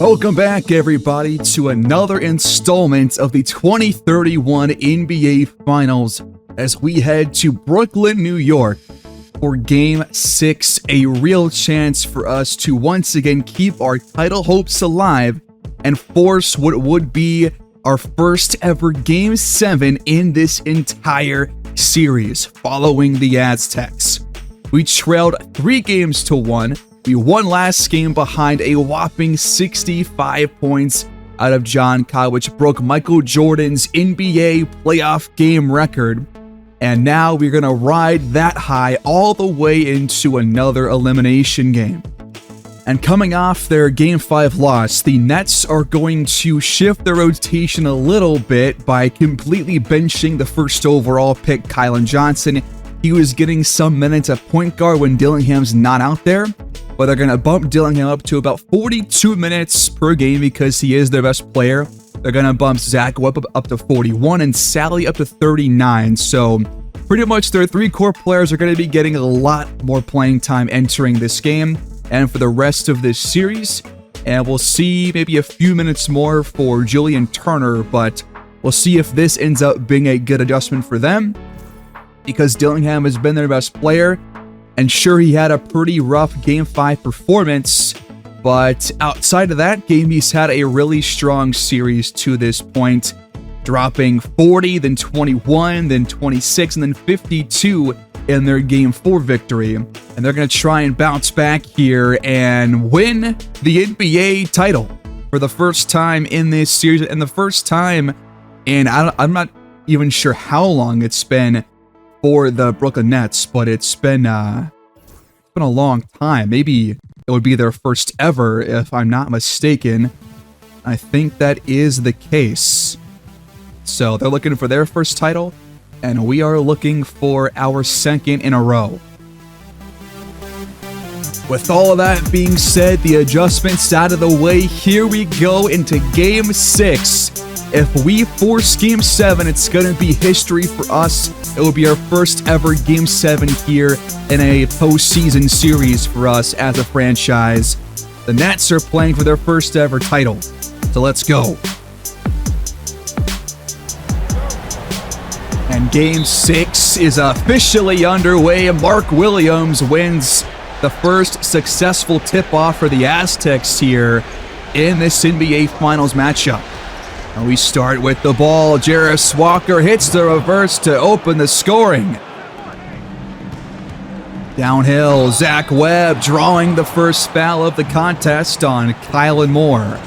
Welcome back, everybody, to another installment of the 2031 NBA Finals as we head to Brooklyn, New York for Game 6, a real chance for us to once again keep our title hopes alive and force what would be our first ever Game 7 in this entire series following the Aztecs. We trailed 3-1. We won last game behind a whopping 65 points out of John Cobb, which broke Michael Jordan's NBA playoff game record. And now we're going to ride that high all the way into another elimination game. And coming off their Game 5 loss, the Nets are going to shift their rotation a little bit by completely benching the first overall pick, Kylan Johnson. He was getting some minutes at point guard when Dillingham's not out there, but they're going to bump Dillingham up to about 42 minutes per game because he is their best player. They're going to bump Zach Webb up to 41 and Sally up to 39. So pretty much their three core players are going to be getting a lot more playing time entering this game and for the rest of this series. And we'll see maybe a few minutes more for Julian Turner, but we'll see if this ends up being a good adjustment for them, because Dillingham has been their best player, and sure, he had a pretty rough Game 5 performance, but outside of that game, he's had a really strong series to this point, dropping 40, then 21, then 26, and then 52 in their Game 4 victory. And they're going to try and bounce back here and win the NBA title for the first time in this series, and the first time in, I'm not even sure how long it's been for the Brooklyn Nets, but it's been a long time. Maybe it would be their first ever, if I'm not mistaken. I think that is the case. So they're looking for their first title, and we are looking for our second in a row. With all of that being said, the adjustments out of the way, here we go into Game 6. If we force Game 7, it's going to be history for us. It will be our first ever Game 7 here in a postseason series for us as a franchise. The Nets are playing for their first ever title. So let's go. And Game 6 is officially underway. Mark Williams wins the first successful tip-off for the Aztecs here in this NBA Finals matchup. And we start with the ball. Jarris Walker hits the reverse to open the scoring. Downhill, Zach Webb drawing the first foul of the contest on Kylan Moore.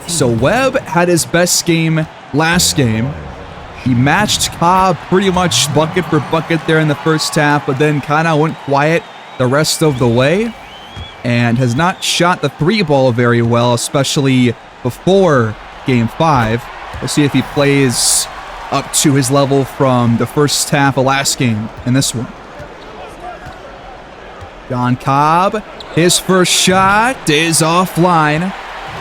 So Webb had his best game last game. He matched Cobb pretty much bucket for bucket there in the first half, but then kind of went quiet the rest of the way and has not shot the three ball very well, especially before Game 5. We'll see if he plays up to his level from the first half of last game in this one. John Cobb, his first shot is offline.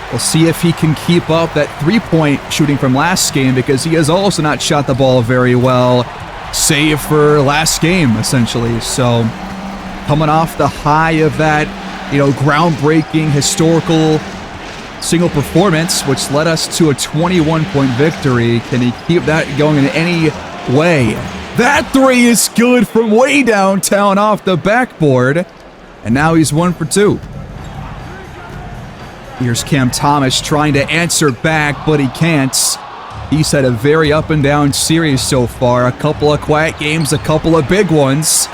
We'll see if he can keep up that three-point shooting from last game, because he has also not shot the ball very well, save for last game, essentially. So coming off the high of that, groundbreaking, historical single performance, which led us to a 21-point victory. Can he keep that going in any way? That three is good from way downtown off the backboard, and now he's 1 for 2. Here's Cam Thomas trying to answer back, but he can't. He's had a very up and down series so far. A couple of quiet games, a couple of big ones.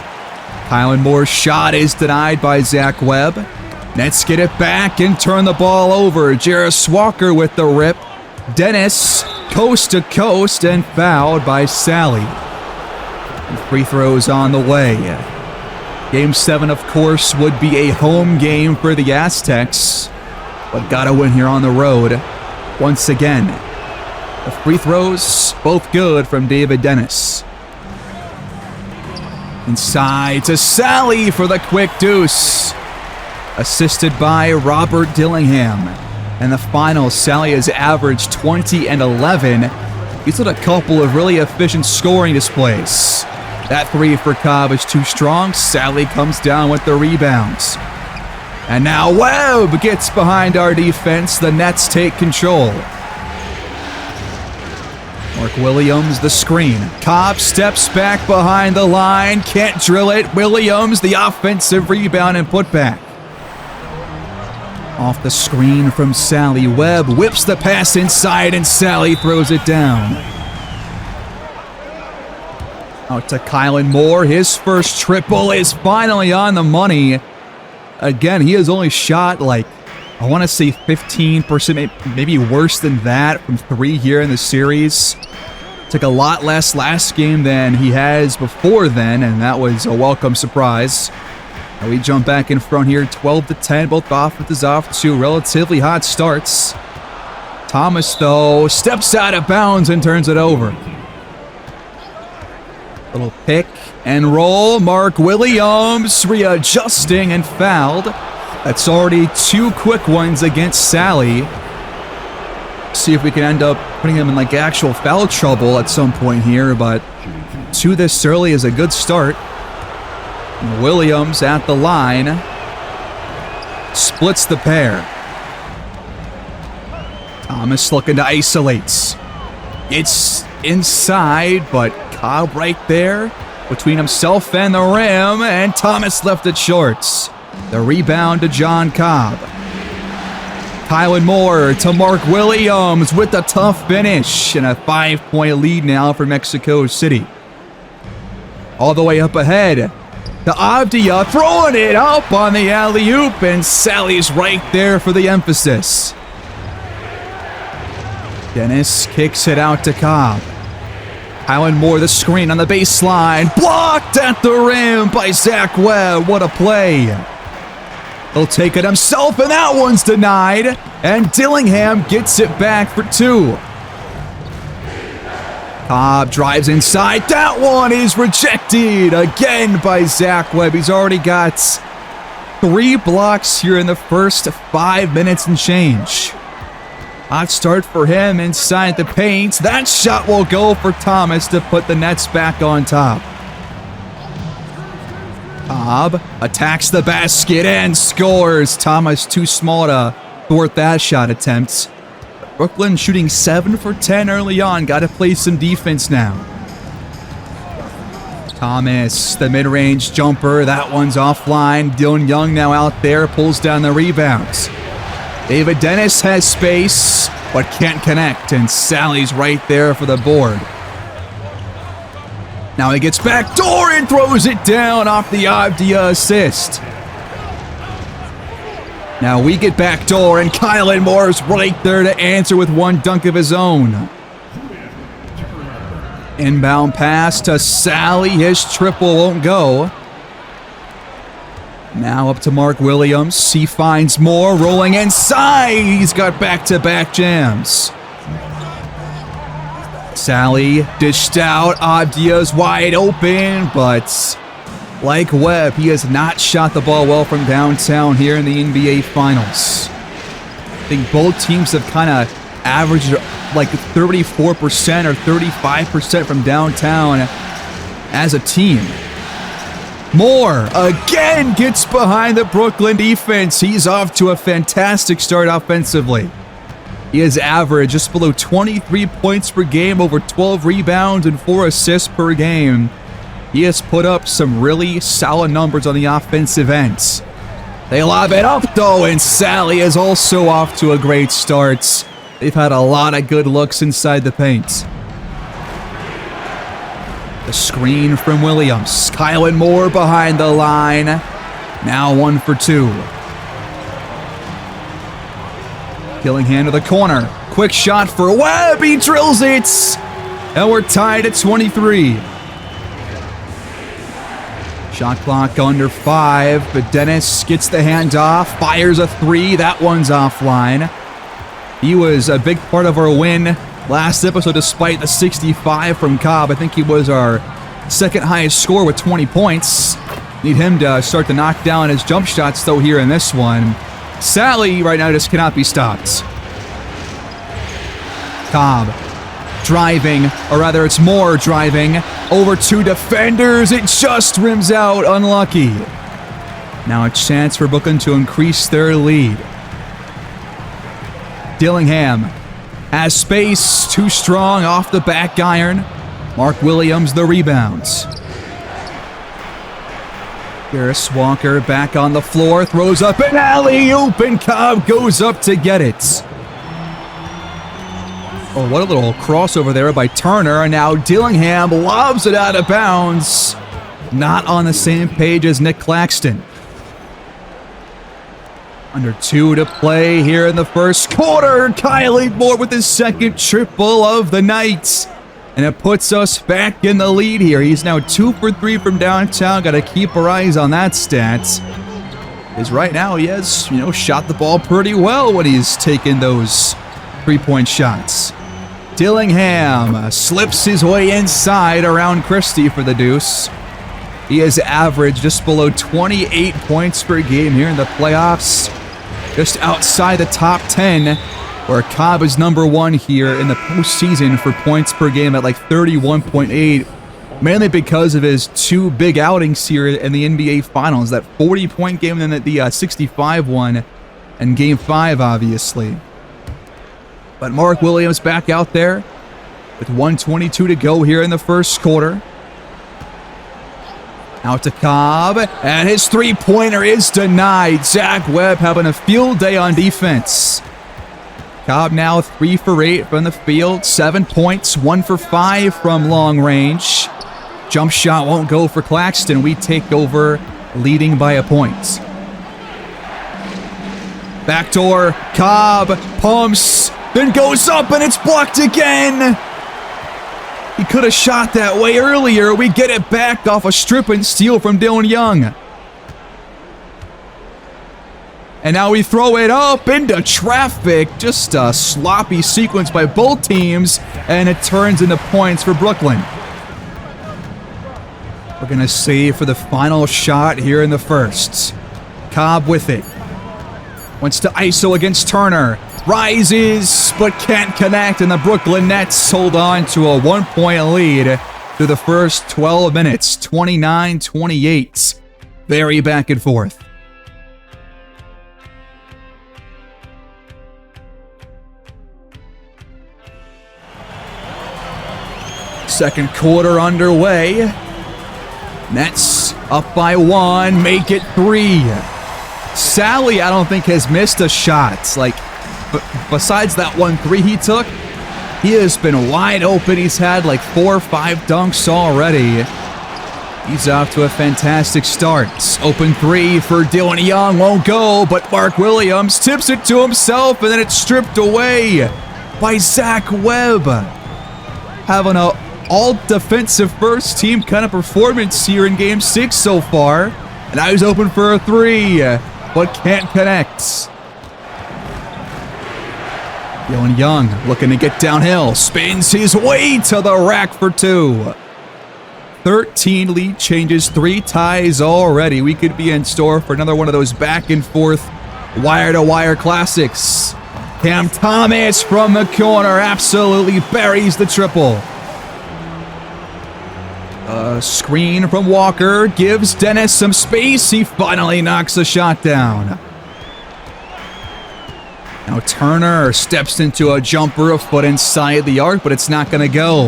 Kylan Moore's shot is denied by Zach Webb. Nets get it back and turn the ball over. Jarris Walker with the rip. Dennis, coast to coast, and fouled by Sally. And free throws on the way. Game 7, of course, would be a home game for the Aztecs, but gotta win here on the road once again. The free throws, both good from David Dennis. Inside to Sally for the quick deuce. Assisted by Robert Dillingham. And the final, Sally has averaged 20 and 11. He's had a couple of really efficient scoring displays. That three for Cobb is too strong. Sally comes down with the rebounds. And now Webb gets behind our defense. The Nets take control. Mark Williams, the screen. Cobb steps back behind the line. Can't drill it. Williams, the offensive rebound and putback. Off the screen from Sally. Webb whips the pass inside, and Sally throws it down. Out to Kylan Moore. His first triple is finally on the money. Again, he has only shot like, I want to say 15%, maybe worse than that from 3 here in the series. Took a lot less last game than he has before then, and that was a welcome surprise. Now we jump back in front here, 12-10, both offenses off to relatively hot starts. Thomas, though, steps out of bounds and turns it over. Little pick and roll. Mark Williams readjusting and fouled. That's already 2 quick ones against Sally. See if we can end up putting him in like actual foul trouble at some point here, but 2 this early is a good start. Williams at the line. Splits the pair. Thomas looking to isolate. It's inside, but Cobb right there between himself and the rim, and Thomas left it short. The rebound to John Cobb. Kylan Moore to Mark Williams with a tough finish, and a 5-point lead now for Mexico City. All the way up ahead to Avdia, throwing it up on the alley-oop, and Sally's right there for the emphasis. Dennis kicks it out to Cobb. Kylan Moore, the screen on the baseline. Blocked at the rim by Zach Webb. What a play. He'll take it himself, and that one's denied. And Dillingham gets it back for 2. Cobb drives inside. That one is rejected again by Zach Webb. He's already got 3 blocks here in the first 5 minutes and change. Hot start for him inside the paint. That shot will go for Thomas to put the Nets back on top. Cobb attacks the basket and scores. Thomas too small to thwart that shot attempt. Brooklyn shooting 7 for 10 early on. Got to play some defense now. Thomas, the mid-range jumper. That one's offline. Dylan Young now out there. Pulls down the rebounds. David Dennis has space, but can't connect, and Sally's right there for the board. Now he gets back door and throws it down off the Avdia assist. Now we get back door, and Kylan Moore's right there to answer with 1 dunk of his own. Inbound pass to Sally. His triple won't go. Now up to Mark Williams. He finds Moore rolling inside. He's got back-to-back jams. Sally dished out. Avdia's wide open, but like Webb, he has not shot the ball well from downtown here in the NBA Finals. I think both teams have kind of averaged like 34% or 35% from downtown as a team. Moore again gets behind the Brooklyn defense. He's off to a fantastic start offensively. He has averaged just below 23 points per game, over 12 rebounds, and 4 assists per game. He has put up some really solid numbers on the offensive ends. They lob it up, though, and Sally is also off to a great start. They've had a lot of good looks inside the paint. The screen from Williams. Kylan Moore behind the line. Now 1 for 2. Dillingham to the corner. Quick shot for Webb. He drills it. And we're tied at 23. Shot clock under 5, but Dennis gets the handoff. Fires a 3. That one's offline. He was a big part of our win last episode, despite the 65 from Cobb. I think he was our second highest score with 20 points. Need him to start to knock down his jump shots, though, here in this one. Sally right now just cannot be stopped. Cobb driving, or rather it's Moore driving over 2 defenders. It just rims out. Unlucky. Now a chance for Brooklyn to increase their lead. Dillingham has space, too strong off the back iron. Mark Williams the rebounds. Garris Walker back on the floor, throws up an alley-oop, and Cobb goes up to get it. Oh, what a little crossover there by Turner, and now Dillingham lobs it out of bounds. Not on the same page as Nick Claxton. Under 2 to play here in the first quarter. Kylie Moore with his second triple of the night. And it puts us back in the lead here. He's now 2 for 3 from downtown. Got to keep our eyes on that stat. Because right now he has, shot the ball pretty well when he's taken those 3-point shots. Dillingham slips his way inside around Christie for the deuce. He has averaged just below 28 points per game here in the playoffs. Just outside the top 10, where Cobb is number 1 here in the postseason for points per game at like 31.8, mainly because of his 2 big outings here in the NBA Finals, that 40-point game and then the 65 one, and Game 5, obviously. But Mark Williams back out there with 1:22 to go here in the first quarter. Out to Cobb, and his 3-pointer is denied. Zach Webb having a field day on defense. Cobb now 3 for 8 from the field, 7 points, 1 for 5 from long range. Jump shot won't go for Claxton. We take over leading by a point. Backdoor, Cobb pumps, then goes up, and it's blocked again. He could have shot that way earlier. We get it back off a strip and steal from Dylan Young. And now we throw it up into traffic. Just a sloppy sequence by both teams, and it turns into points for Brooklyn. We're going to save for the final shot here in the first. Cobb with it. Wants to ISO against Turner. Rises, but can't connect, and the Brooklyn Nets hold on to a 1-point lead through the first 12 minutes, 29-28. Very back and forth. Second quarter underway. Nets up by 1, make it 3. Sally, I don't think, has missed a shot. Besides that 1-3 he took, he has been wide open. He's had 4 or 5 dunks already. He's off to a fantastic start. Open 3 for Dylan Young, won't go, but Mark Williams tips it to himself, and then it's stripped away by Zach Webb. Having a all-defensive first team kind of performance here in Game 6 so far. And now he's open for a 3, but can't connect. Dylan Young looking to get downhill, spins his way to the rack for 2. 13 lead changes, 3 ties already. We could be in store for another one of those back and forth wire-to-wire classics. Cam Thomas from the corner absolutely buries the triple. A screen from Walker gives Dennis some space. He finally knocks the shot down. Now Turner steps into a jumper a foot inside the arc, but it's not going to go.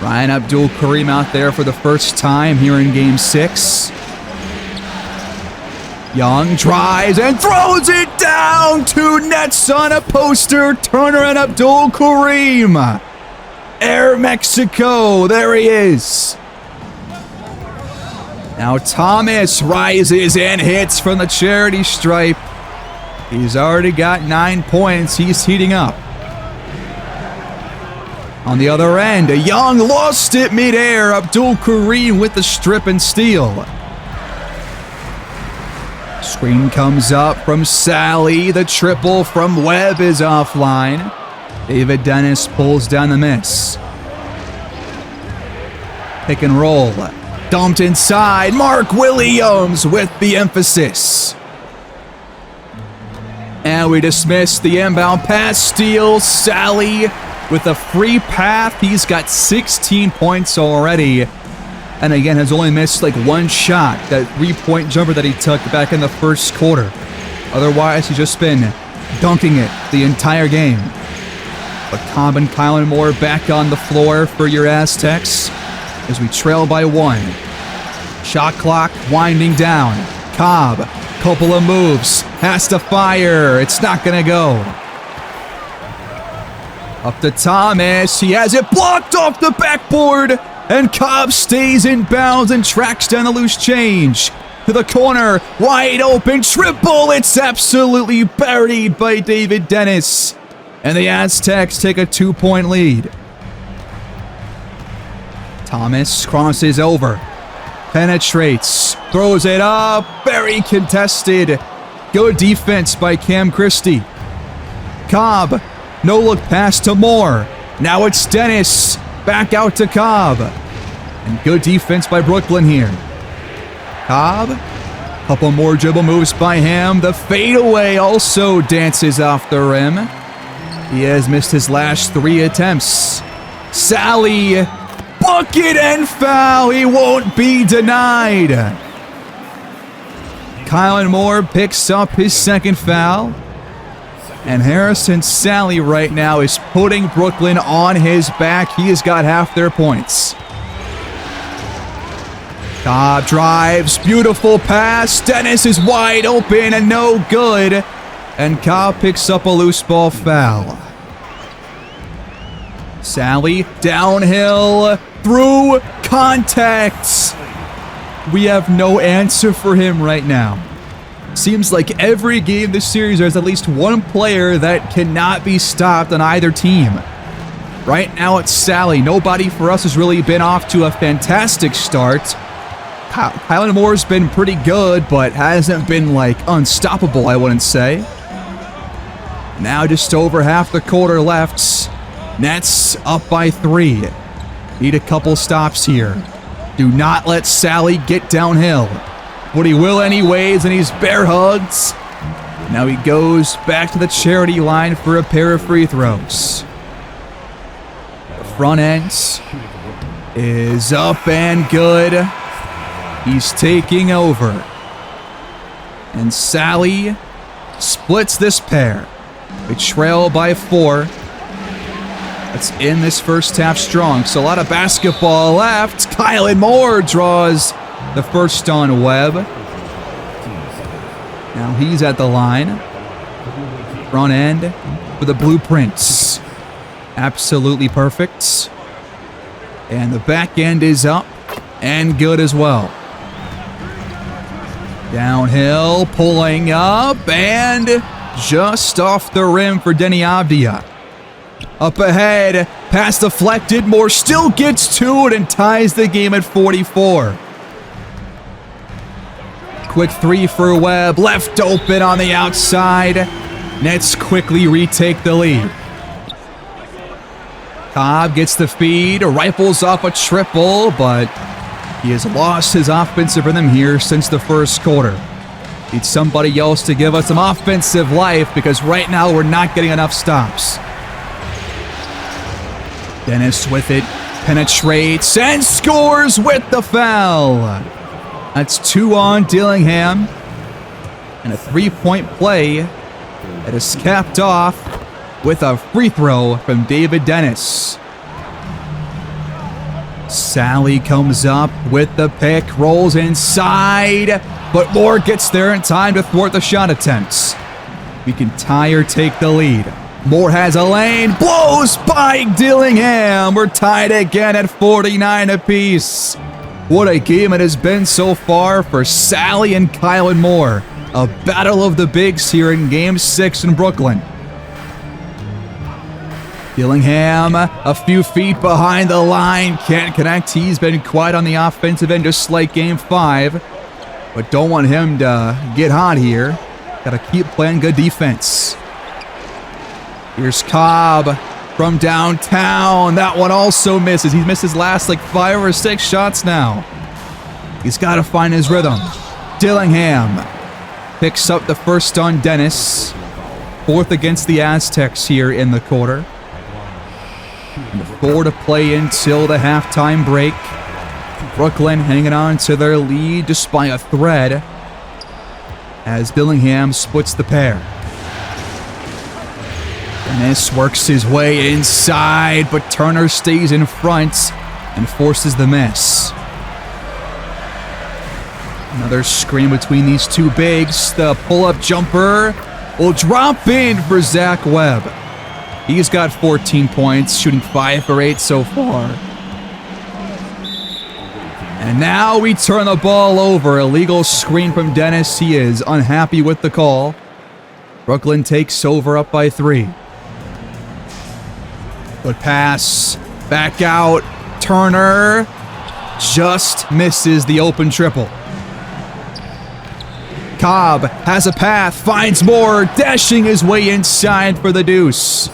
Ryan Abdul-Karim out there for the first time here in Game 6. Young drives and throws it down. 2 Nets on a poster. Turner and Abdul-Karim. Air Mexico. There he is. Now Thomas rises and hits from the charity stripe. He's already got 9 points. He's heating up. On the other end, Young lost it midair. Abdul-Karim with the strip and steal. Screen comes up from Sally. The triple from Webb is offline. David Dennis pulls down the miss. Pick and roll. Dumped inside. Mark Williams with the emphasis. And we dismiss the inbound pass. Steal. Sally with a free path. He's got 16 points already. And again, has only missed like one shot, that 3-point jumper that he took back in the first quarter. Otherwise, he's just been dunking it the entire game. But Cobb and Kylan Moore back on the floor for your Aztecs as we trail by 1. Shot clock winding down. Cobb, couple of moves, has to fire. It's not going to go. Up to Thomas. He has it blocked off the backboard. And Cobb stays in bounds and tracks down the loose change. To the corner, wide open, triple. It's absolutely buried by David Dennis. And the Aztecs take a 2-point lead. Thomas crosses over. Penetrates. Throws it up. Very contested. Good defense by Cam Christie. Cobb. No look pass to Moore. Now it's Dennis. Back out to Cobb. And good defense by Brooklyn here. Cobb. Couple more dribble moves by him. The fadeaway also dances off the rim. He has missed his last 3 attempts. Sally. Bucket and foul. He won't be denied. Kylan Moore picks up his second foul. And Harrison Sally right now is putting Brooklyn on his back. He has got half their points. Cobb drives. Beautiful pass. Dennis is wide open and no good. And Cobb picks up a loose ball foul. Sally downhill through contact. We have no answer for him right now. Seems like every game this series there's at least one player that cannot be stopped on either team. Right now it's Sally. Nobody for us has really been off to a fantastic start. Kylan Moore's been pretty good, but hasn't been like unstoppable, I wouldn't say. Now just over half the quarter left. Nets up by 3. Need a couple stops here. Do not let Sally get downhill. But he will anyways, and he's bear hugged. Now he goes back to the charity line for a pair of free throws. The front end is up and good. He's taking over. And Sally splits this pair. They trail by 4. It's in this first half strong, so a lot of basketball left. Kylan Moore draws the first on Webb. Now he's at the line. Front end for the Blueprints. Absolutely perfect. And the back end is up and good as well. Downhill, pulling up, and just off the rim for Denny Avdia. Up ahead, pass deflected. Moore still gets to it and ties the game at 44. Quick 3 for Webb, left open on the outside. Nets quickly retake the lead. Cobb gets the feed, rifles off a triple, but he has lost his offensive rhythm here since the first quarter. Need somebody else to give us some offensive life because right now we're not getting enough stops. Dennis with it, penetrates and scores with the foul. That's 2 on Dillingham. And a 3-point play that is capped off with a free throw from David Dennis. Sally comes up with the pick, rolls inside, but Moore gets there in time to thwart the shot attempts. We can tie or take the lead. Moore has a lane, blows by Dillingham. We're tied again at 49 apiece. What a game it has been so far for Sally and Kylan Moore. A battle of the bigs here in Game 6 in Brooklyn. Dillingham, a few feet behind the line, can't connect. He's been quiet on the offensive end, just like Game 5. But don't want him to get hot here. Gotta keep playing good defense. Here's Cobb from downtown. That one also misses. He's missed his last like 5 or 6 shots now. He's got to find his rhythm. Dillingham picks up the first on Dennis. 4th against the Aztecs here in the quarter. And 4 to play until the halftime break. Brooklyn hanging on to their lead just by a thread as Dillingham splits the pair. Dennis works his way inside, but Turner stays in front and forces the miss. Another screen between these two bigs. The pull-up jumper will drop in for Zach Webb. He's got 14 points, shooting 5 for 8 so far. And now we turn the ball over. Illegal screen from Dennis. He is unhappy with the call. Brooklyn takes over up by 3. Good pass. Back out. Turner just misses the open triple. Cobb has a path, finds more, dashing his way inside for the deuce.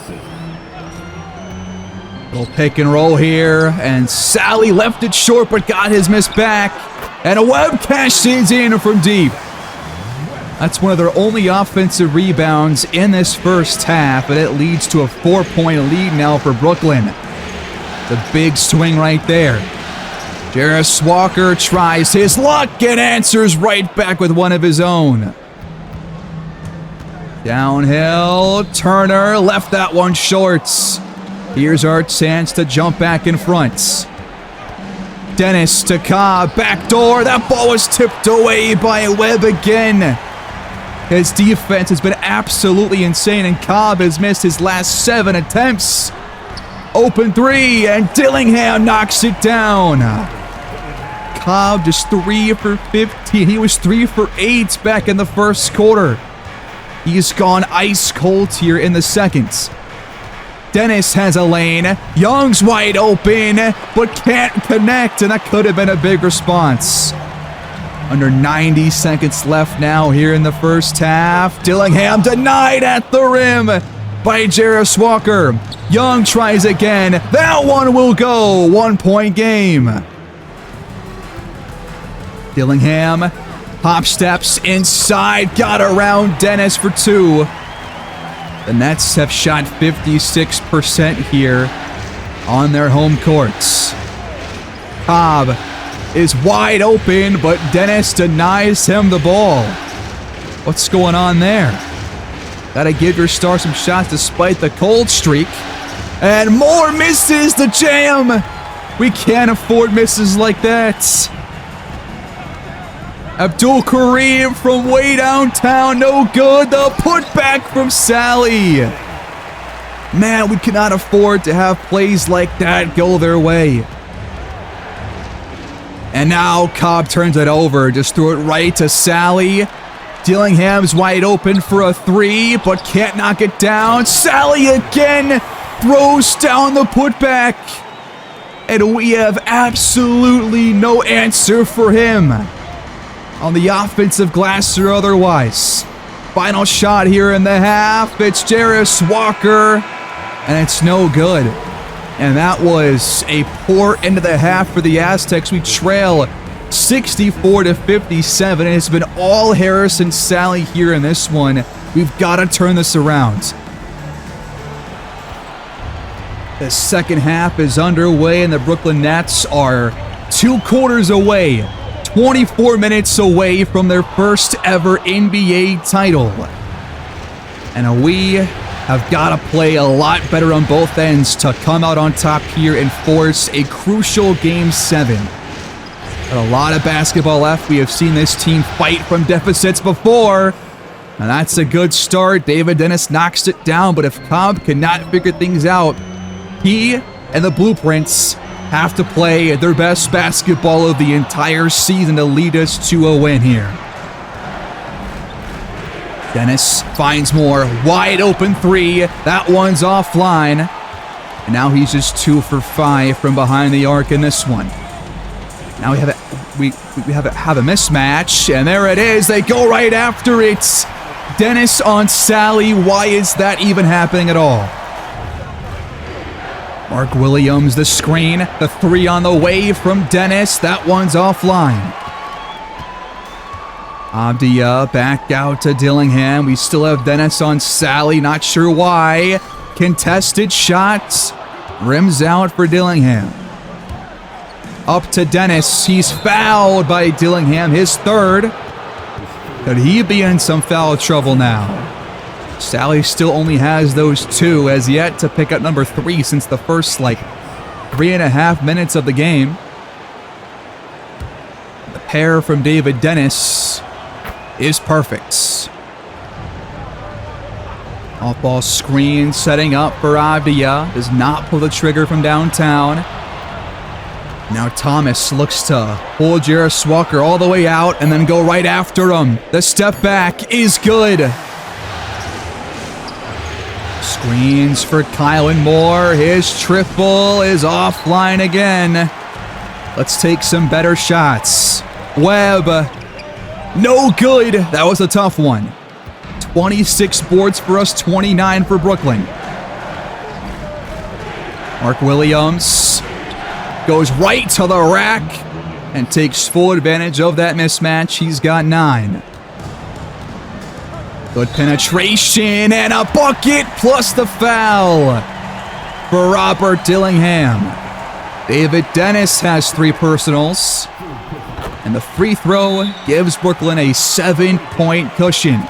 Little pick and roll here, and Sally left it short but got his miss back. And Webb cashes in from deep. That's one of their only offensive rebounds in this first half, and it leads to a 4-point lead now for Brooklyn. The big swing right there. Jarris Walker tries his luck and answers right back with one of his own. Downhill, Turner left that one short. Here's our chance to jump back in front. Dennis to Cobb, backdoor. That ball was tipped away by Webb again. His defense has been absolutely insane, and Cobb has missed his last 7 attempts. Open 3, and Dillingham knocks it down. Cobb just 3 for 15. He was 3 for 8 back in the first quarter. He's gone ice cold here in the second. Dennis has a lane. Young's wide open, but can't connect, and that could have been a big response. Under 90 seconds left now here in the first half. Dillingham denied at the rim by Jarris Walker. Young tries again. That one will go. 1-point game. Dillingham hop steps inside, got around Dennis for 2. The Nets have shot 56% here on their home courts. Cobb is wide open, but Dennis denies him the ball. What's going on there? Gotta give your star some shots despite the cold streak. And more misses, the jam! We can't afford misses like that. Abdul Kareem from way downtown, no good. The putback from Sally. Man, we cannot afford to have plays like that go their way. And now Cobb turns it over, just threw it right to Sally. Dillingham's wide open for a 3, but can't knock it down. Sally again throws down the putback. And we have absolutely no answer for him on the offensive glass or otherwise. Final shot here in the half. It's Jarris Walker, and it's no good. And that was a poor end of the half for the Aztecs. We trail 64-57, and it's been all Harris and Sally here in this one. We've got to turn this around. The second half is underway, and the Brooklyn Nets are 2 quarters away, 24 minutes away from their first ever NBA title. And we have got to play a lot better on both ends to come out on top here and force a crucial Game 7. But a lot of basketball left. We have seen this team fight from deficits before. And that's a good start. David Dennis knocks it down, but if Cobb cannot figure things out, he and the Blueprints have to play their best basketball of the entire season to lead us to a win here. Dennis finds more. Wide open 3. That one's offline. And now he's just 2 for 5 from behind the arc in this one. Now we have a mismatch, and there it is. They go right after it. Dennis on Sally. Why is that even happening at all? Mark Williams, the screen. The 3 on the way from Dennis. That one's offline. Abdia back out to Dillingham. We still have Dennis on Sally. Not sure why. Contested shots. Rims out for Dillingham. Up to Dennis. He's fouled by Dillingham, his third. Could he be in some foul trouble now? Sally still only has those 2, has yet to pick up number 3 since the first, 3.5 minutes of the game. The pair from David Dennis is perfect. Off-ball screen setting up for Avdia. Does not pull the trigger from downtown. Now Thomas looks to pull Jarris Walker all the way out and then go right after him. The step back is good. Screens for Kylan Moore. His triple is offline again. Let's take some better shots. Webb. No good. That was a tough one. 26 boards for us, 29 for Brooklyn. Mark Williams goes right to the rack and takes full advantage of that mismatch. He's got 9. Good penetration and a bucket plus the foul for Robert Dillingham. David Dennis has 3 personals. And the free throw gives Brooklyn a 7-point cushion.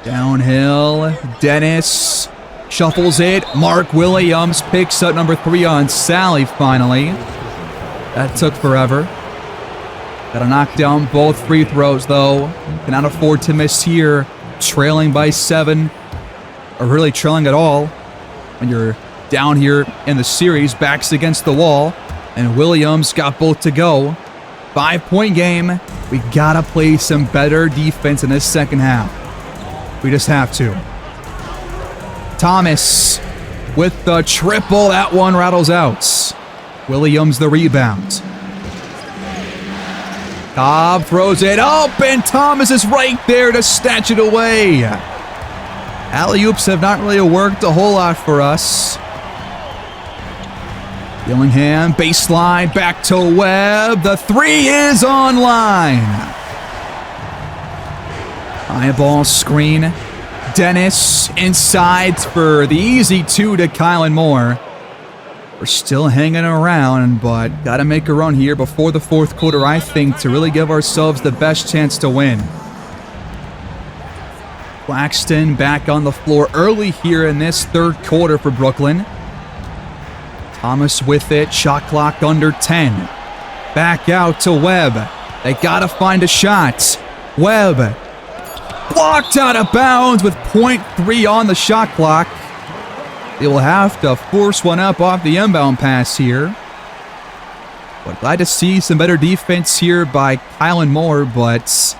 Downhill, Dennis shuffles it. Mark Williams picks up number 3 on Sally finally. That took forever. Gotta knock down both free throws though. Cannot afford to miss here. Trailing by 7. Or really trailing at all. When you're down here in the series, backs against the wall. And Williams got both to go. 5-point game. We gotta play some better defense in this second half. We just have to. Thomas with the triple. That one rattles out. Williams the rebound. Cobb throws it up, and Thomas is right there to snatch it away. Alley-oops have not really worked a whole lot for us. Dillingham, baseline, back to Webb. The 3 is online. High ball screen. Dennis inside for the easy 2 to Kylan Moore. We're still hanging around, but got to make a run here before the 4th quarter, I think, to really give ourselves the best chance to win. Claxton back on the floor early here in this 3rd quarter for Brooklyn. Thomas with it, shot clock under 10. Back out to Webb. They got to find a shot. Webb blocked out of bounds with 0.3 on the shot clock. They will have to force one up off the inbound pass here. But glad to see some better defense here by Kylan Moore, but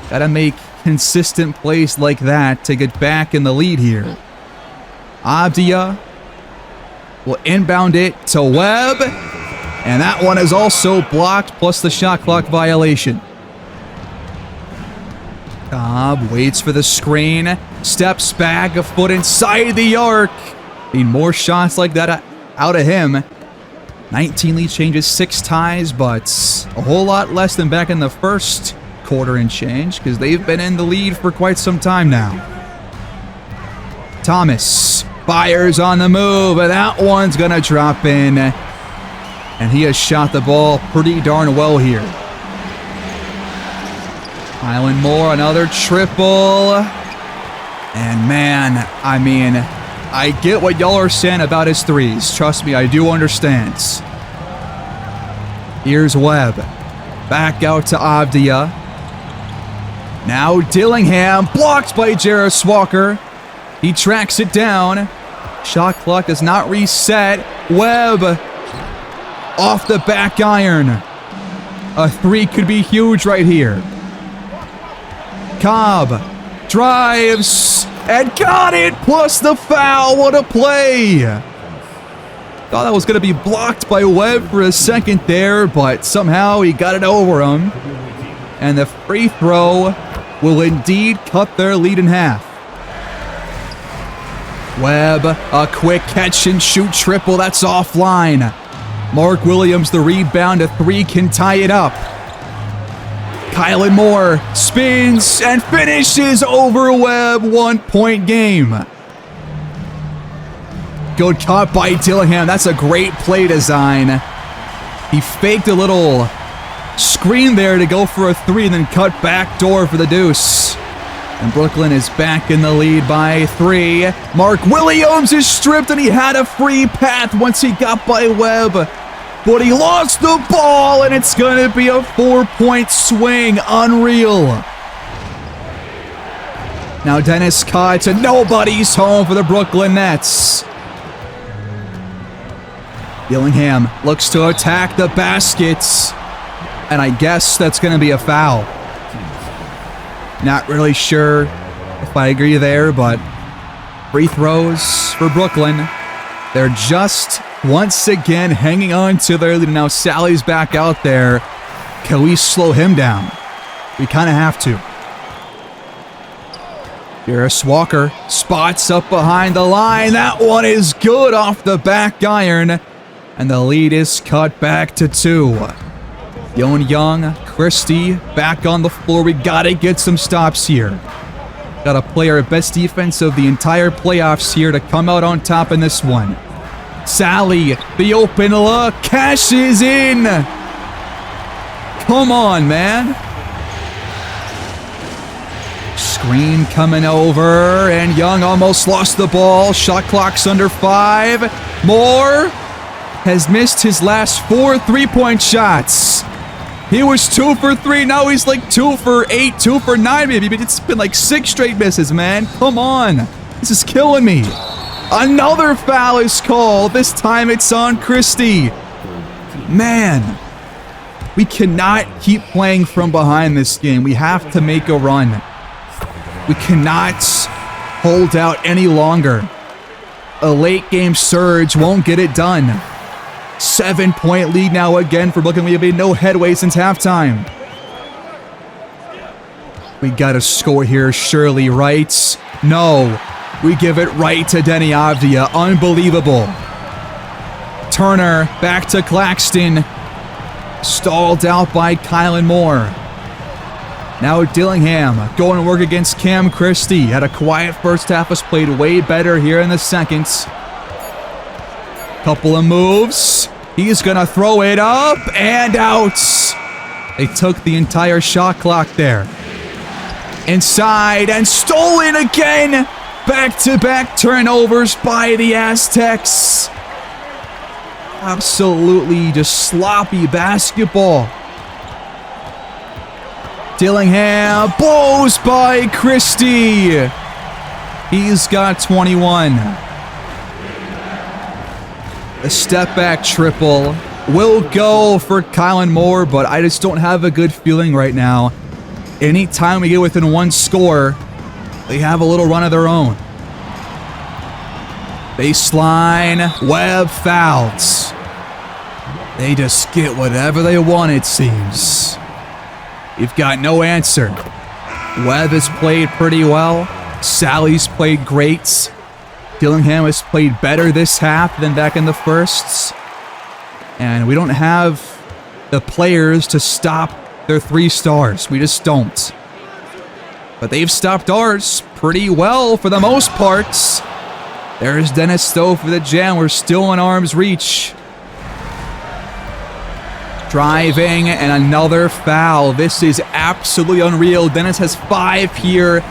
gotta make consistent plays like that to get back in the lead here. Avdia will inbound it to Webb, and that one is also blocked, plus the shot clock violation. Cobb waits for the screen, steps back a foot inside the arc. Need more shots like that out of him. 19 lead changes, 6 ties, but a whole lot less than back in the first quarter and change because they've been in the lead for quite some time now. Thomas fires on the move, and that one's going to drop in. And he has shot the ball pretty darn well here. Kylan Moore, another triple. And man, I mean, I get what y'all are saying about his threes. Trust me, I do understand. Here's Webb. Back out to Avdia. Now Dillingham, blocked by Jarris Walker. He tracks it down. Shot clock does not reset. Webb off the back iron. A 3 could be huge right here. Cobb drives and got it, plus the foul. What a play. Thought that was going to be blocked by Webb for a second there, but somehow he got it over him. And the free throw will indeed cut their lead in half. Webb, a quick catch and shoot triple. That's offline. Mark Williams, the rebound. A 3 can tie it up. Kylan Moore spins and finishes over Webb. 1-point game. good cut by Dillingham. That's a great play design. He faked a little screen there to go for a 3 and then cut back door for the deuce. And Brooklyn is back in the lead by 3. Mark Williams is stripped and he had a free path once he got by Webb. But he lost the ball and it's going to be a 4-point swing. Unreal. Now Dennis cuts and nobody's home for the Brooklyn Nets. Dillingham looks to attack the baskets. And I guess that's going to be a foul. Not really sure if I agree there, but free throws for Brooklyn. They're just once again hanging on to their lead. Now Sally's back out there. Can we slow him down? We kind of have to. Harris Walker spots up behind the line. That one is good off the back iron. And the lead is cut back to 2. Young, Christie back on the floor. We gotta get some stops here. Gotta play our best defense of the entire playoffs here to come out on top in this one. Sally, the open look, cashes in. Come on, man. Screen coming over, and Young almost lost the ball. Shot clock's under 5. Moore has missed his last 4 3-point shots. He was 2 for 3. Now he's like 2 for 8, 2 for 9 maybe. But it's been like 6 straight misses, man. Come on. This is killing me. Another foul is called. This time it's on Christie. Man. We cannot keep playing from behind this game. We have to make a run. We cannot hold out any longer. A late game surge won't get it done. 7-point lead now again for Brooklyn. We have made no headway since halftime. We got to score here, surely, right? No. We give it right to Denny Avdia. Unbelievable. Turner back to Claxton. Stalled out by Kylan Moore. Now Dillingham going to work against Cam Christie. Had a quiet first half, has played way better here in the second. Couple of moves. He's going to throw it up and out. They took the entire shot clock there. Inside and stolen again. Back-to-back turnovers by the Aztecs. Absolutely just sloppy basketball. Dillingham blows by Christie. He's got 21. A step-back triple will go for Kylan Moore, but I just don't have a good feeling right now. Anytime we get within one score, they have a little run of their own. Baseline, Webb fouls. They just get whatever they want, it seems. You've got no answer. Webb has played pretty well. Sally's played great. Dillingham has played better this half than back in the first. And we don't have the players to stop their 3 stars. We just don't. But they've stopped ours pretty well for the most part. There's Dennis Stowe for the jam. We're still in arm's reach. Driving and another foul. This is absolutely unreal. Dennis has 5 here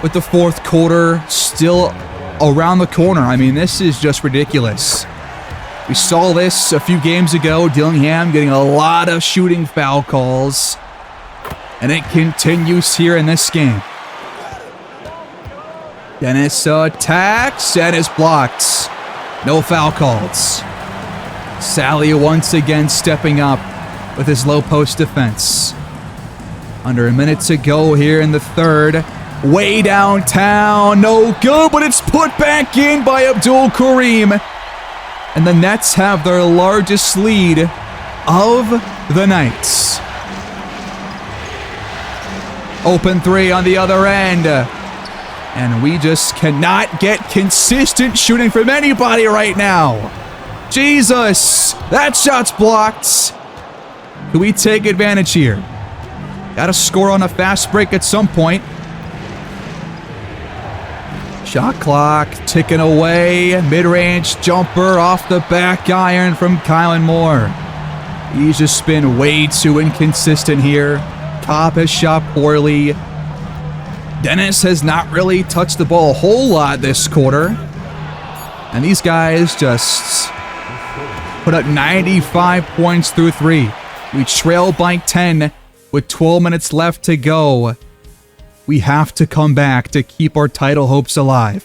with the fourth quarter still around the corner. I mean, this is just ridiculous. We saw this a few games ago. Dillingham getting a lot of shooting foul calls. And it continues here in this game. Dennis attacks and is blocked. No foul calls. Sally once again stepping up with his low post defense. Under a minute to go here in the third. Way downtown. No good, but it's put back in by Abdul Kareem. And the Nets have their largest lead of the night. Open 3 on the other end. And we just cannot get consistent shooting from anybody right now. Jesus, that shot's blocked. Can we take advantage here? Got to score on a fast break at some point. Shot clock ticking away. Mid-range jumper off the back iron from Kylan Moore. He's just been way too inconsistent here. Cobb has shot poorly. Dennis has not really touched the ball a whole lot this quarter. And these guys just put up 95 points through 3. We trail by 10 with 12 minutes left to go. We have to come back to keep our title hopes alive.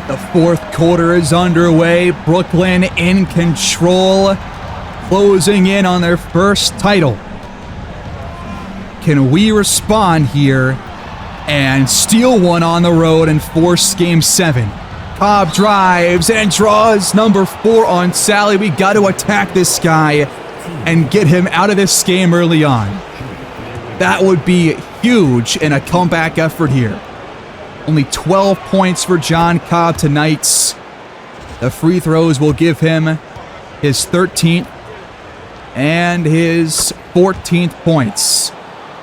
The fourth quarter is underway. Brooklyn in control, closing in on their first title. Can we respond here and steal one on the road and force Game 7? Cobb drives and draws number 4 on Sally. We got to attack this guy and get him out of this game early on. That would be huge in a comeback effort here. Only 12 points for John Cobb tonight. The free throws will give him his 13th and his 14th points.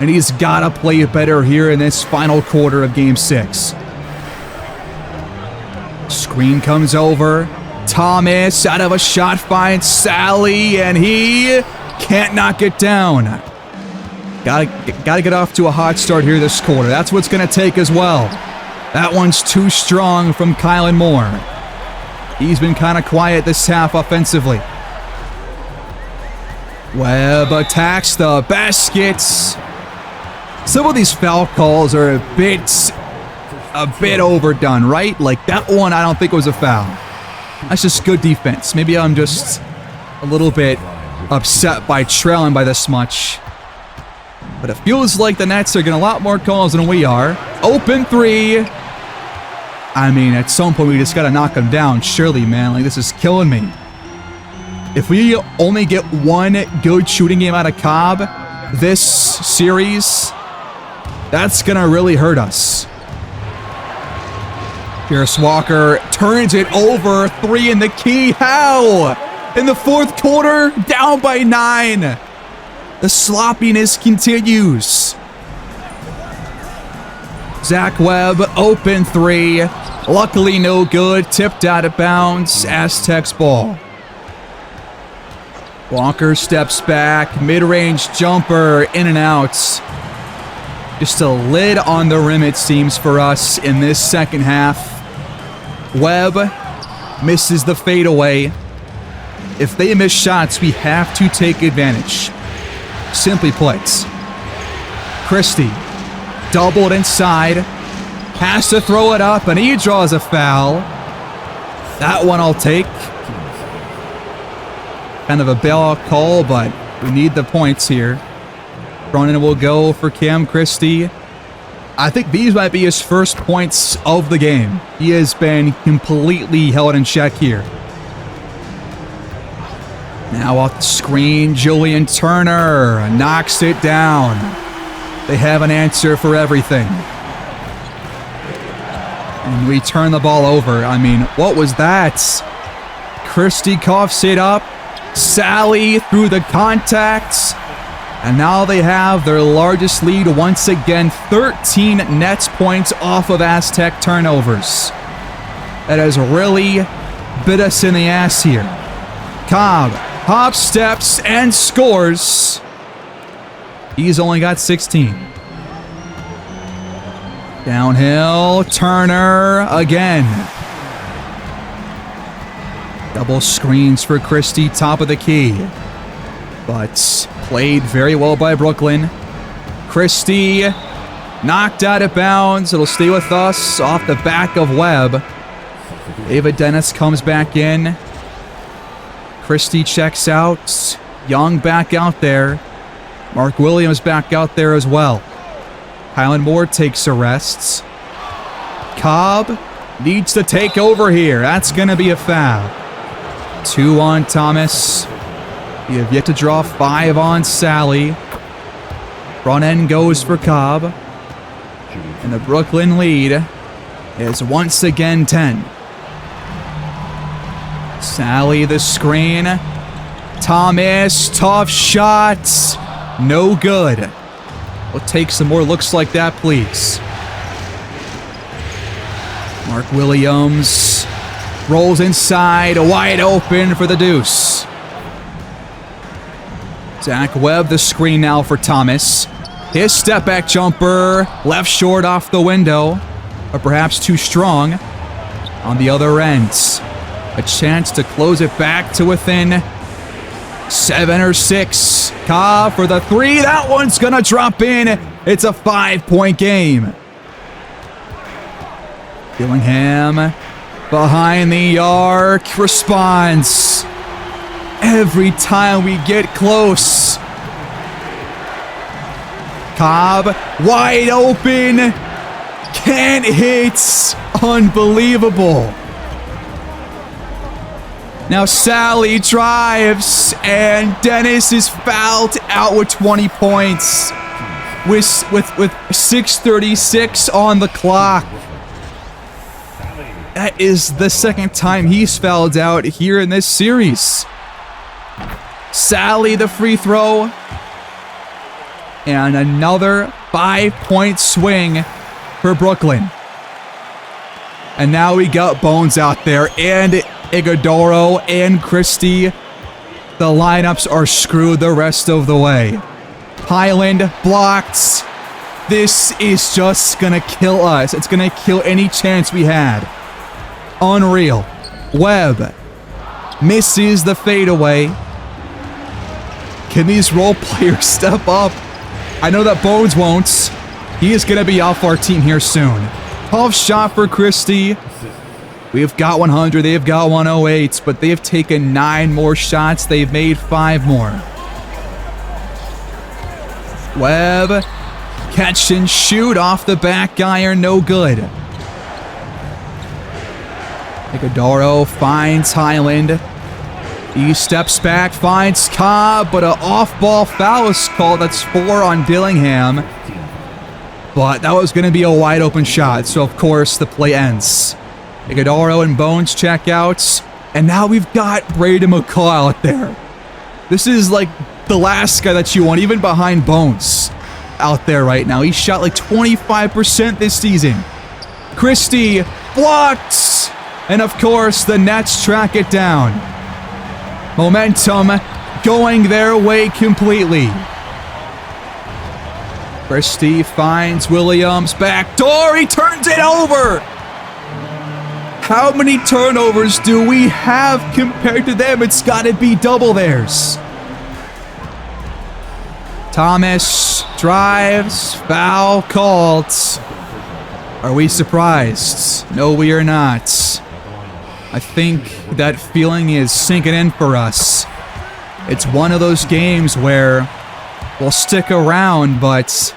And he's got to play better here in this final quarter of Game 6. Screen comes over. Thomas out of a shot finds Sally, and he can't knock it down. Gotta get off to a hot start here this quarter. That's what's going to take as well. That one's too strong from Kylan Moore. He's been kind of quiet this half offensively. Webb attacks the baskets. Some of these foul calls are a bit overdone, right? Like that one, I don't think was a foul. That's just good defense. Maybe I'm just a little bit upset by trailing by this much. But it feels like the Nets are getting a lot more calls than we are. Open 3. I mean, at some point we just got to knock them down. Surely, man. Like, this is killing me. If we only get one good shooting game out of Cobb this series, that's going to really hurt us. Pierce Walker turns it over. 3 in the key. How? In the fourth quarter, down by 9. The sloppiness continues. Zach Webb, open 3. Luckily no good. Tipped out of bounds. Aztecs ball. Walker steps back. Mid-range jumper. In and out. Just a lid on the rim, it seems, for us in this second half. Webb misses the fadeaway. If they miss shots, we have to take advantage. Simply put. Christie doubled inside. Has to throw it up, and he draws a foul. That one I'll take. Kind of a bailout call, but we need the points here. Cronin will go for Cam Christie. I think these might be his first points of the game. He has been completely held in check here. Now off the screen, Julian Turner knocks it down. They have an answer for everything. And we turn the ball over. I mean, what was that? Christie coughs it up. Sally through the contacts. And now they have their largest lead once again. 13 Nets points off of Aztec turnovers. That has really bit us in the ass here. Cobb hop steps and scores. He's only got 16. Downhill, Turner again. Double screens for Christie, top of the key. But played very well by Brooklyn. Christie knocked out of bounds. It'll stay with us off the back of Webb. David Dennis comes back in. Christie checks out. Young back out there. Mark Williams back out there as well. Kylan Moore takes a rest. Cobb needs to take over here. That's going to be a foul. 2 on Thomas. We have yet to draw 5 on Sally. Front end goes for Cobb. And the Brooklyn lead is once again 10. Sally the screen. Thomas, tough shots. No good. We'll take some more looks like that, please. Mark Williams rolls inside, wide open for the deuce. Zach Webb, the screen now for Thomas. His step back jumper, left short off the window, or perhaps too strong on the other end. A chance to close it back to within 7 or 6. Cobb for the 3. That one's gonna drop in. It's a 5-point game. Dillingham behind the arc responds. Every time we get close. Cobb wide open. Can't hit. Unbelievable. Now Sally drives, and Dennis is fouled out with 20 points with 6:36 on the clock. That is the second time he's fouled out here in this series. Sally the free throw, and another 5-point swing for Brooklyn. And now we got Bones out there, and Iguodaro and Christie. The lineups are screwed the rest of the way. Highland blocked. This is just gonna kill us. It's gonna kill any chance we had. Unreal. Webb misses the fadeaway. Can these role players step up? I know that Bones won't. He is gonna be off our team here soon. Tough shot for Christie. We've got 100, they've got 108, but they've taken 9 more shots. They've made 5 more. Webb, catch and shoot off the back iron, no good. Iguodaro finds Highland. He steps back, finds Cobb, but an off-ball foul is called. That's 4 on Dillingham. But that was going to be a wide-open shot, so of course the play ends. Iguodaro and Bones check out, and now we've got Braden McCall out there. This is like the last guy that you want, even behind Bones, out there right now. He shot like 25% this season. Christie blocked, and of course the Nets track it down. Momentum going their way completely. Christie finds Williams, backdoor, he turns it over! How many turnovers do we have compared to them? It's got to be double theirs. Thomas drives, foul called. Are we surprised? No, we are not. I think that feeling is sinking in for us. It's one of those games where we'll stick around, but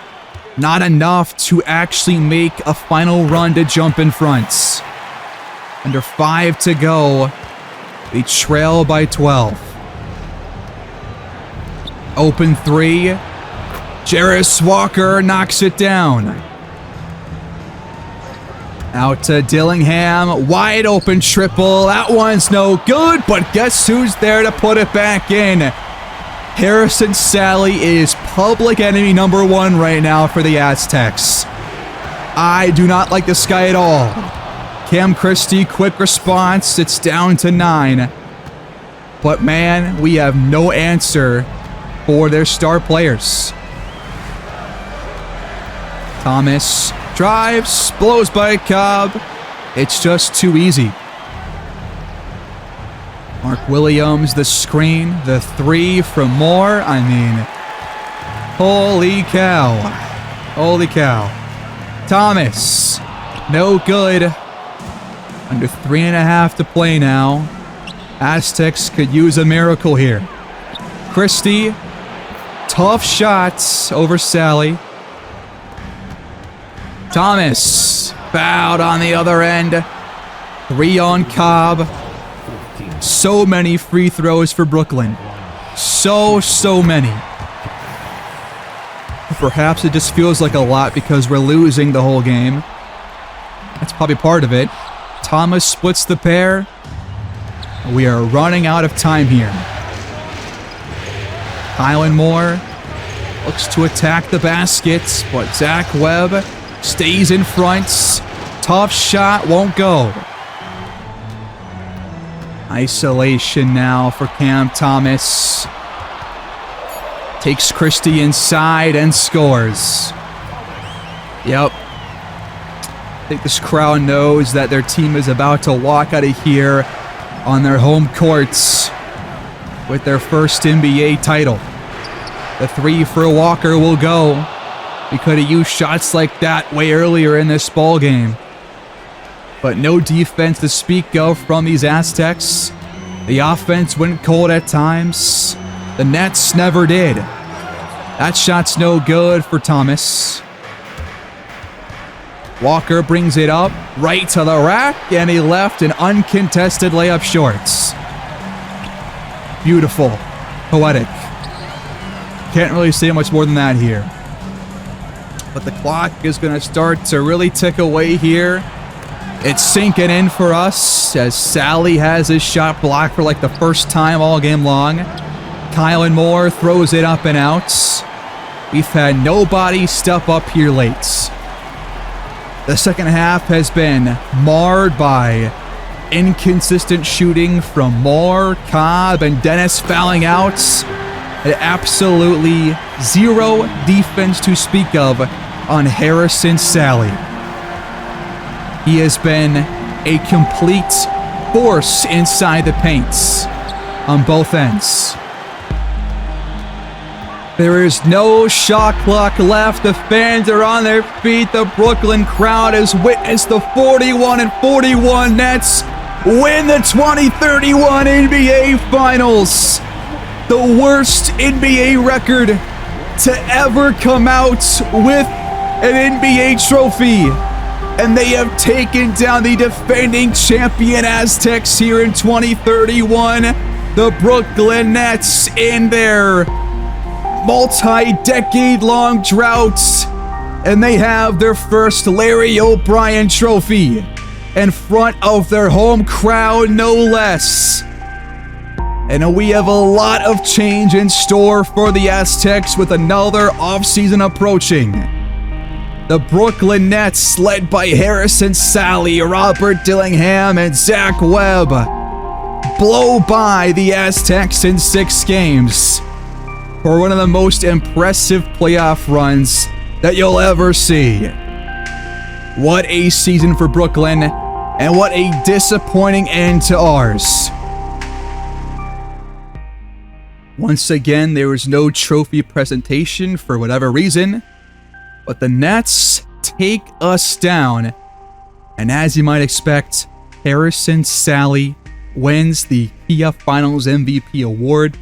not enough to actually make a final run to jump in front. Under 5 to go. They trail by 12. Open 3. Jarris Walker knocks it down. Out to Dillingham. Wide open triple. That one's no good, but guess who's there to put it back in? Harrison Sally is public enemy number 1 right now for the Aztecs. I do not like this guy at all. Cam Christie, quick response. It's down to 9. But man, we have no answer for their star players. Thomas drives, blows by Cobb. It's just too easy. Mark Williams, the screen, the 3 from Moore. I mean, holy cow. Holy cow. Thomas, no good. Under 3.5 to play now. Aztecs could use a miracle here. Christie, tough shots over Sally. Thomas, fouled on the other end. 3 on Cobb. So many free throws for Brooklyn. So many. Perhaps it just feels like a lot because we're losing the whole game. That's probably part of it. Thomas splits the pair. We are running out of time here. Kylan Moore Looks to attack the basket, but Zach Webb stays in front. Tough shot, won't go. Isolation now for Cam Thomas. Takes Christie inside and scores. Yep. I think this crowd knows that their team is about to walk out of here on their home courts with their first NBA title. The three for Walker will go. We could have used shots like that way earlier in this ball game. But no defense to speak of from these Aztecs. The offense went cold at times. The Nets never did. That shot's no good for Thomas. Walker brings it up right to the rack, and he left an uncontested layup shorts. Beautiful. Poetic. Can't really say much more than that here. But the clock is going to start to really tick away here. It's sinking in for us as Sally has his shot blocked for like the first time all game long. Kylan Moore throws it up and out. We've had nobody step up here late. The second half has been marred by inconsistent shooting from Moore, Cobb, and Dennis fouling out. And absolutely zero defense to speak of on Harrison Sally. He has been a complete force inside the paints on both ends. There is no shot clock left. The fans are on their feet. The Brooklyn crowd has witnessed the 41-41 Nets win the 2031 NBA Finals. The worst NBA record to ever come out with an NBA trophy. And they have taken down the defending champion Aztecs here in 2031. The Brooklyn Nets in their multi-decade-long droughts. And they have their first Larry O'Brien trophy in front of their home crowd, no less. And we have a lot of change in store for the Aztecs with another offseason approaching. The Brooklyn Nets, led by Harrison Sally, Robert Dillingham, and Zach Webb, blow by the Aztecs in 6 games for one of the most impressive playoff runs that you'll ever see. What a season for Brooklyn, and what a disappointing end to ours. Once again, there was no trophy presentation for whatever reason, but the Nets take us down, and as you might expect, Harrison Sally wins the Kia Finals MVP award.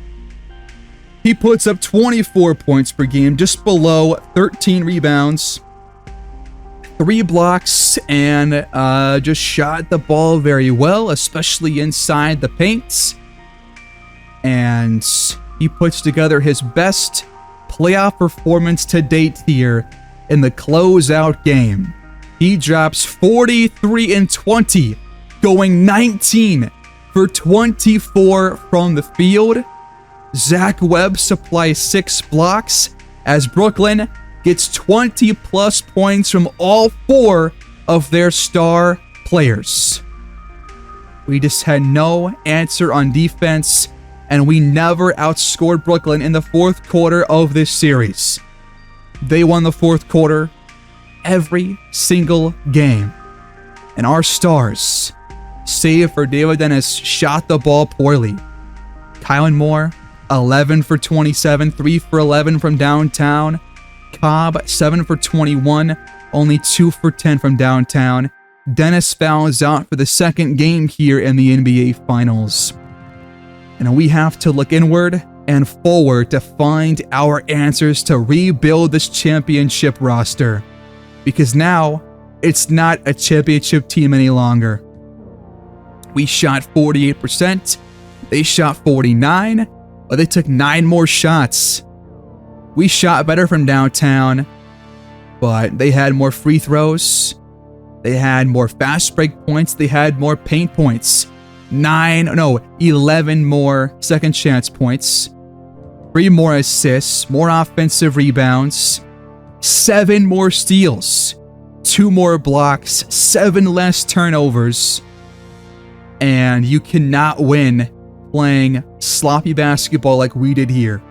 He puts up 24 points per game, just below 13 rebounds, 3 blocks, and just shot the ball very well, especially inside the paint. And he puts together his best playoff performance to date here in the closeout game. He drops 43 and 20, going 19 for 24 from the field. Zach Webb supplies 6 blocks as Brooklyn gets 20 plus points from all 4 of their star players. We just had no answer on defense, and we never outscored Brooklyn in the 4th quarter of this series. They won the 4th quarter every single game. And our stars, save for David Dennis, shot the ball poorly. Kylan Moore, 11 for 27, 3 for 11 from downtown. Cobb, 7 for 21, only 2 for 10 from downtown. Dennis fouls out for the 2nd game here in the NBA Finals. And we have to look inward and forward to find our answers to rebuild this championship roster. Because now, it's not a championship team any longer. We shot 48%, they shot 49%, but they took 9 more shots. We shot better from downtown, but they had more free throws, they had more fast break points, they had more paint points. 11 more second chance points. 3 more assists, more offensive rebounds, 7 more steals, 2 more blocks, 7 less turnovers, and you cannot win playing sloppy basketball like we did here.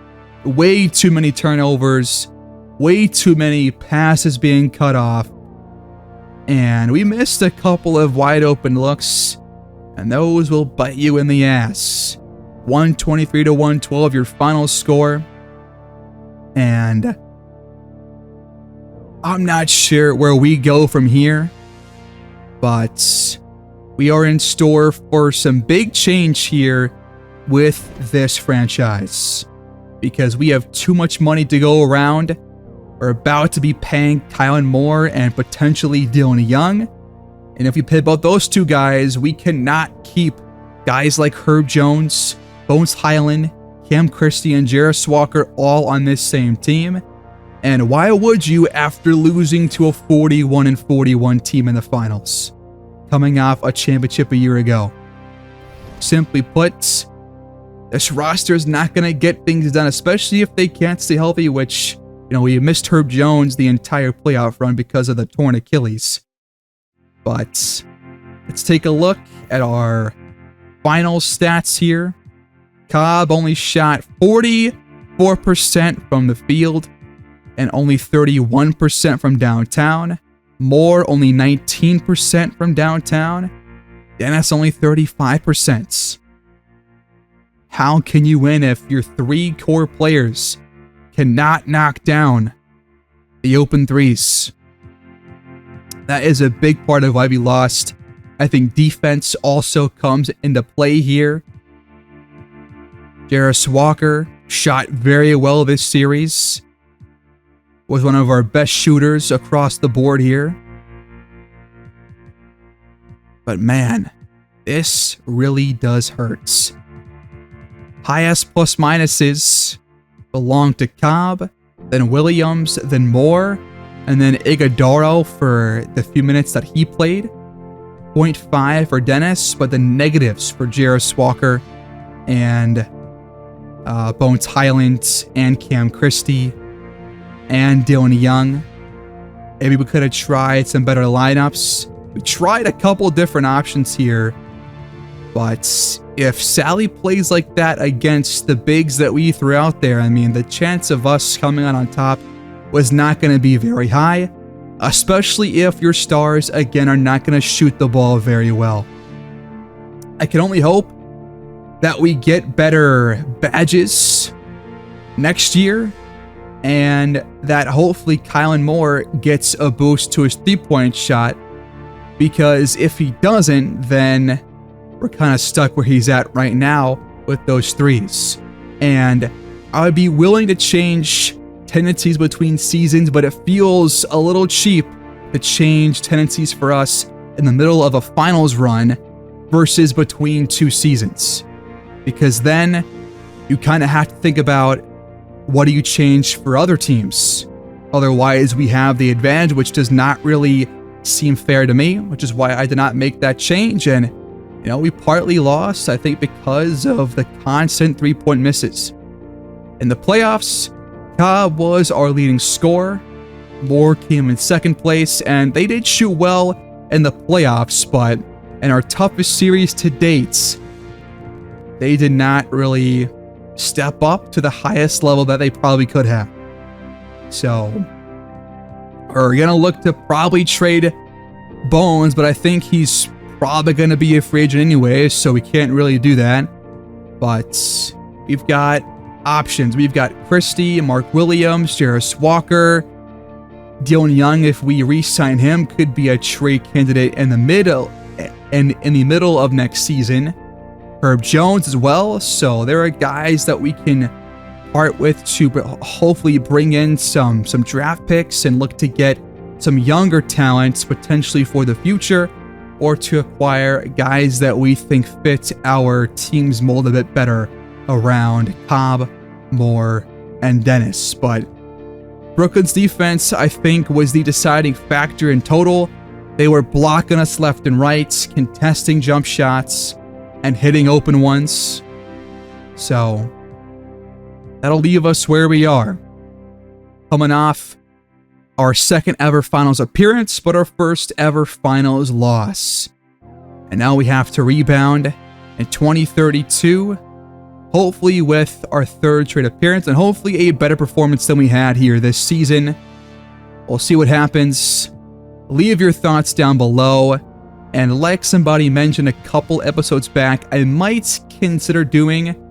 Way too many turnovers, way too many passes being cut off, and we missed a couple of wide open looks, and those will bite you in the ass. 123 to 112, your final score, and I'm not sure where we go from here, but we are in store for some big change here with this franchise, because we have too much money to go around. We're about to be paying Kylan Moore and potentially Dylan Young, and if we pay both those 2 guys, we cannot keep guys like Herb Jones, Bones Highland, Cam Christie, and Jarris Walker all on this same team. And why would you after losing to a 41-41 team in the finals, coming off a championship a year ago? Simply put, this roster is not going to get things done, especially if they can't stay healthy, which, we missed Herb Jones the entire playoff run because of the torn Achilles. But let's take a look at our final stats here. Cobb only shot 44% from the field and only 31% from downtown. Moore only 19% from downtown. Dennis only 35%. How can you win if your 3 core players cannot knock down the open threes? That is a big part of why we lost. I think defense also comes into play here. Jarris Walker shot very well this series. Was one of our best shooters across the board here. But man, this really does hurt. Highest plus minuses belong to Cobb, then Williams, then Moore, and then Iguodaro for the few minutes that he played. 0.5 for Dennis, but the negatives for Jarris Walker and Bones Highland and Cam Christie and Dylan Young. Maybe we could have tried some better lineups. We tried a couple different options here, but if Sally plays like that against the bigs that we threw out there, I mean, the chance of us coming out on top was not going to be very high, especially if your stars, again, are not going to shoot the ball very well. I can only hope that we get better badges next year, and that hopefully Kylan Moore gets a boost to his three-point shot, because if he doesn't, then we're kind of stuck where he's at right now with those threes. And I would be willing to change tendencies between seasons, but it feels a little cheap to change tendencies for us in the middle of a finals run versus between 2 seasons. Because then you kind of have to think about, what do you change for other teams? Otherwise, we have the advantage, which does not really seem fair to me, which is why I did not make that change. And, we partly lost, I think, because of the constant 3-point misses. In the playoffs, Cobb was our leading scorer. Moore came in second place, and they did shoot well in the playoffs, but in our toughest series to date, they did not really step up to the highest level that they probably could have. So, we're going to look to probably trade Bones, but I think he's probably going to be a free agent anyway, so we can't really do that. But we've got options. We've got Christie, Mark Williams, Jarris Walker, Dylan Young. If we re-sign him, could be a trade candidate in the middle of next season. Herb Jones as well. So there are guys that we can part with to hopefully bring in some draft picks and look to get some younger talents potentially for the future, or to acquire guys that we think fit our team's mold a bit better around Cobb, Moore, and Dennis. But Brooklyn's defense, I think, was the deciding factor in total. They were blocking us left and right, contesting jump shots, and hitting open ones. So that'll leave us where we are. Coming off our second ever finals appearance, but our first ever finals loss. And now we have to rebound in 2032, hopefully with our third straight appearance and hopefully a better performance than we had here this season. We'll see what happens. Leave your thoughts down below. And like somebody mentioned a couple episodes back, I might consider doing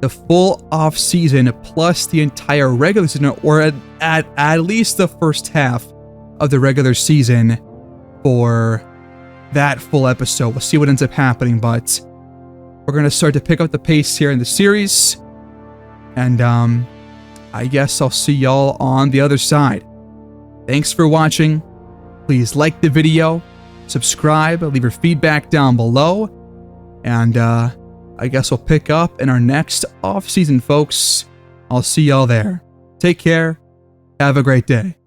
the full off-season plus the entire regular season, or at least the first half of the regular season for that full episode. We'll see what ends up happening, but we're going to start to pick up the pace here in the series. And I guess I'll see y'all on the other side. Thanks for watching. Please like the video, subscribe, leave your feedback down below, and I guess we'll pick up in our next off-season, folks. I'll see y'all there. Take care. Have a great day.